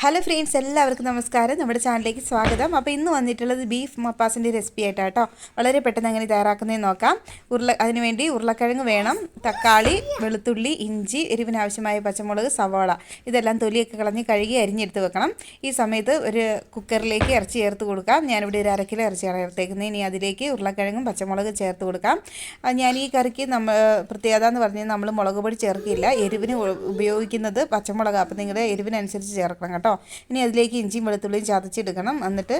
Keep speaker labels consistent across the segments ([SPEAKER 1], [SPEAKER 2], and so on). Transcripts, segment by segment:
[SPEAKER 1] Hello friends, എല്ലാവർക്കും നമസ്കാരം. നമ്മുടെ ചാനലിലേക്ക് സ്വാഗതം. അപ്പോൾ ഇന്ന് വന്നിട്ടുള്ളത് ബീഫ് മപ്പാസിൻ്റെ റെസിപ്പി ആയിട്ടാണ് കേട്ടോ. വളരെ പെട്ടെന്ന് എങ്ങനെ തയ്യാറാക്കുന്നതെന്ന് നോക്കാം. അതിനുവേണ്ടി ഉരുളക്കിഴങ്ങ് വേണം, തക്കാളി, വെളുത്തുള്ളി, ഇഞ്ചി, എരിവിന് ആവശ്യമായ പച്ചമുളക്, സവാള ഇതെല്ലാം തൊലിയൊക്കെ കളഞ്ഞ് കഴുകി അരിഞ്ഞെടുത്ത് വെക്കണം. ഈ സമയത്ത് ഒരു കുക്കറിലേക്ക് ഇറച്ചി ചേർത്ത് കൊടുക്കാം. ഞാനിവിടെ ഒരു 1/2 കിലോ ഇറച്ചിയാണ് ചേർത്തേക്കുന്നത്. ഇനി അതിലേക്ക് ഉരുളക്കിഴങ്ങും പച്ചമുളക് ചേർത്ത് കൊടുക്കാം. ഞാൻ ഈ കറിക്ക് പ്രത്യേകത എന്ന് പറഞ്ഞാൽ നമ്മൾ മുളക് പൊടി ചേർക്കില്ല. എരിവിന് ഉപയോഗിക്കുന്നത് പച്ചമുളക്. അപ്പോൾ നിങ്ങളുടെ എരിവിനനുസരിച്ച് ചേർക്കണം കേട്ടോ. ഇനി അതിലേക്ക് ഇഞ്ചിയും വെളുത്തുള്ളിയും ചതച്ചെടുക്കണം. എന്നിട്ട്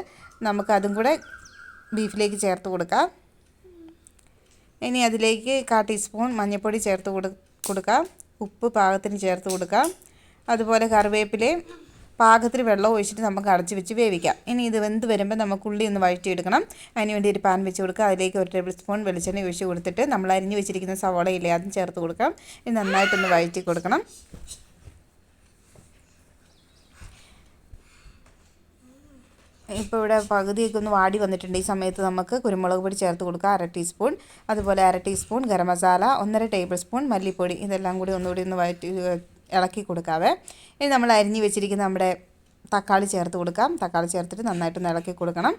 [SPEAKER 1] നമുക്കതും കൂടെ ബീഫിലേക്ക് ചേർത്ത് കൊടുക്കാം. ഇനി അതിലേക്ക് 1/4 ടീസ്പൂൺ മഞ്ഞൾപ്പൊടി ചേർത്ത് കൊടുക്കാം. ഉപ്പ് പാകത്തിന് ചേർത്ത് കൊടുക്കാം. അതുപോലെ കറിവേപ്പിലയും പാകത്തിന് വെള്ളം ഒഴിച്ചിട്ട് നമുക്ക് അടച്ച് വെച്ച് വേവിക്കാം. ഇനി ഇത് വെന്ത് വരുമ്പോൾ നമുക്ക് ഉള്ളി ഒന്ന് വഴറ്റിയെടുക്കണം. അതിന് വേണ്ടി ഒരു പാൻ വെച്ച് കൊടുക്കുക. അതിലേക്ക് 1 ടേബിൾ സ്പൂൺ വെളിച്ചെണ്ണ ഒഴിച്ച് കൊടുത്തിട്ട് നമ്മൾ അരിഞ്ഞ് വെച്ചിരിക്കുന്ന സവാളയില്ലേ അതും ചേർത്ത് കൊടുക്കാം. ഇത് നന്നായിട്ടൊന്ന് വഴറ്റി കൊടുക്കണം. ഇപ്പോൾ ഇവിടെ പകുതിയൊക്കെ ഒന്ന് വാടി വന്നിട്ടുണ്ട്. ഈ സമയത്ത് നമുക്ക് കുരുമുളക് പൊടി ചേർത്ത് കൊടുക്കുക 1/2 ടീസ്പൂൺ. അതുപോലെ 1/2 teaspoon garam masala, 1/2 table spoon മല്ലിപ്പൊടി. ഇതെല്ലാം കൂടി ഒന്നുകൂടി ഒന്ന് വഴറ്റി ഇളക്കി കൊടുക്കാവേ. ഇനി നമ്മൾ അരിഞ്ഞ് വെച്ചിരിക്കുന്ന നമ്മുടെ തക്കാളി ചേർത്ത് കൊടുക്കാം. തക്കാളി ചേർത്തിട്ട് നന്നായിട്ടൊന്ന് ഇളക്കി കൊടുക്കണം.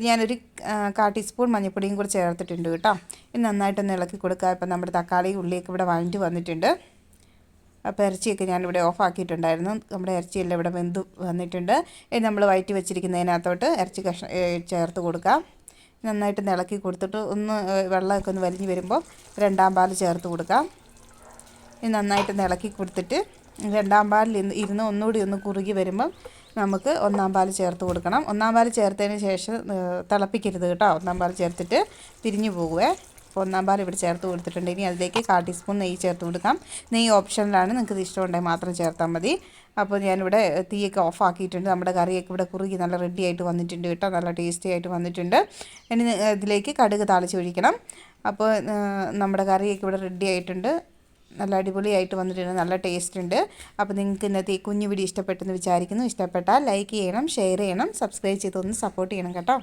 [SPEAKER 1] ഞാനൊരു 1/4 ടീസ്പൂൺ മഞ്ഞൾപ്പൊടിയും കൂടി ചേർത്തിട്ടുണ്ട് കേട്ടോ. ഇനി നന്നായിട്ടൊന്ന് ഇളക്കി കൊടുക്കുക. ഇപ്പം നമ്മുടെ തക്കാളി ഉള്ളിയൊക്കെ ഇവിടെ വഴറ്റി വന്നിട്ടുണ്ട്. അപ്പോൾ ഇറച്ചിയൊക്കെ ഞാനിവിടെ ഓഫാക്കിയിട്ടുണ്ടായിരുന്നു. നമ്മുടെ ഇറച്ചിയെല്ലാം ഇവിടെ വെന്ത് വന്നിട്ടുണ്ട്. ഇനി നമ്മൾ വഴറ്റി വെച്ചിരിക്കുന്നതിനകത്തോട്ട് ഇറച്ചി ചേർത്ത് കൊടുക്കാം. നന്നായിട്ട് ഇളക്കി കൊടുത്തിട്ട് ഒന്ന് വെള്ളമൊക്കെ ഒന്ന് വലിഞ്ഞ് വരുമ്പോൾ 2ാം പാൽ ചേർത്ത് കൊടുക്കാം. ഇനി നന്നായിട്ട് ഇളക്കി കൊടുത്തിട്ട് 2ാം പാലിൽ ഇരുന്ന് ഒന്നുകൂടി ഒന്ന് കുറുകി വരുമ്പം നമുക്ക് 1ാം പാൽ ചേർത്ത് കൊടുക്കണം. 1ാം പാൽ ചേർത്തതിന് ശേഷം തിളപ്പിക്കരുത് കേട്ടോ. 1ാം പാൽ ചേർത്തിട്ട് പിരിഞ്ഞു പോകുവേ. അപ്പോൾ 1ാം പാൽ ഇവിടെ ചേർത്ത് കൊടുത്തിട്ടുണ്ട്. ഇനി അതിലേക്ക് 1/4 ടീസ്പൂൺ നെയ്യ് ചേർത്ത് കൊടുക്കാം. നെയ്യ് ഓപ്ഷനിലാണ്, നിങ്ങൾക്ക് ഇത് ഇഷ്ടമുണ്ടെങ്കിൽ മാത്രം ചേർത്താൽ മതി. അപ്പോൾ ഞാനിവിടെ തീയൊക്കെ ഓഫാക്കിയിട്ടുണ്ട്. നമ്മുടെ കറിയൊക്കെ ഇവിടെ കുറുകി നല്ല റെഡി ആയിട്ട് വന്നിട്ടുണ്ട് കേട്ടോ. നല്ല ടേസ്റ്റി ആയിട്ട് വന്നിട്ടുണ്ട്. ഇനി ഇതിലേക്ക് കടുക് താളിച്ച് ഒഴിക്കണം. അപ്പോൾ നമ്മുടെ കറിയൊക്കെ ഇവിടെ റെഡി ആയിട്ടുണ്ട്. നല്ല അടിപൊളിയായിട്ട് വന്നിട്ടുണ്ട്. നല്ല ടേസ്റ്റ് ഉണ്ട്. അപ്പോൾ നിങ്ങൾക്ക് ഇന്നത്തെ ഈ കുഞ്ഞു വീഡിയോ ഇഷ്ടപ്പെട്ടെന്ന് വിചാരിക്കുന്നു. ഇഷ്ടപ്പെട്ടാൽ ലൈക്ക് ചെയ്യണം, ഷെയർ ചെയ്യണം, സബ്സ്ക്രൈബ് ചെയ്തൊന്ന് സപ്പോർട്ട് ചെയ്യണം കേട്ടോ.